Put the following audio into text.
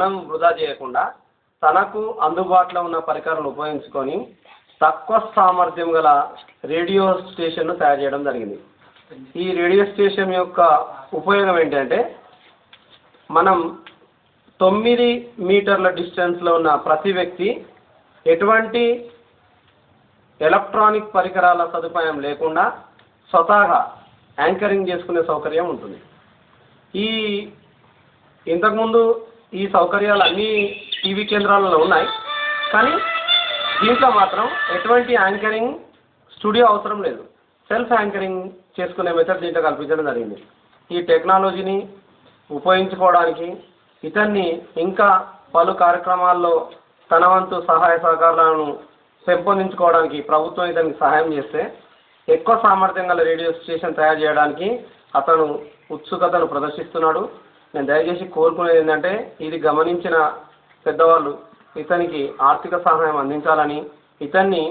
ధనం వృధా చేయకుండా తనకు అందుబాటులో ఉన్న పరికరాలను ఉపయోగించుకొని తక్కువ సామర్థ్యం గల రేడియో స్టేషన్ను తయారు చేయడం జరిగింది. ఈ రేడియో స్టేషన్ యొక్క ఉపయోగం ఏంటంటే మనం 9 మీటర్ల డిస్టెన్స్లో ఉన్న ప్రతి వ్యక్తి ఎటువంటి ఎలక్ట్రానిక్ పరికరాల సదుపాయం లేకుండా స్వతహాగా యాంకరింగ్ చేసుకునే సౌకర్యం ఉంటుంది. ఇంతకుముందు ఈ సౌకర్యాలు అన్ని టీవీ కేంద్రాలలో ఉన్నాయి, కానీ దీంట్లో మాత్రం ఎటువంటి యాంకరింగ్ స్టూడియో అవసరం లేదు. సెల్ఫ్ యాంకరింగ్ చేసుకునే మెథడ్ దీంట్లో కల్పించడం జరిగింది. ఈ టెక్నాలజీని ఉపయోగించుకోవడానికి ఇతన్ని ఇంకా పలు కార్యక్రమాల్లో తన వంతు సహాయ సహకారాలను పెంపొందించుకోవడానికి ప్రభుత్వం ఇతనికి సహాయం చేస్తే ఎక్కువ సామర్థ్యం గల రేడియో స్టేషన్ తయారు చేయడానికి అతను ఉత్సుకతను ప్రదర్శిస్తున్నాడు. నేను దయచేసి కోరుకునేది ఏంటంటే ఇది గమనించిన పెద్దవాళ్ళు ఇతనికి ఆర్థిక సహాయం అందించాలని, ఇతన్ని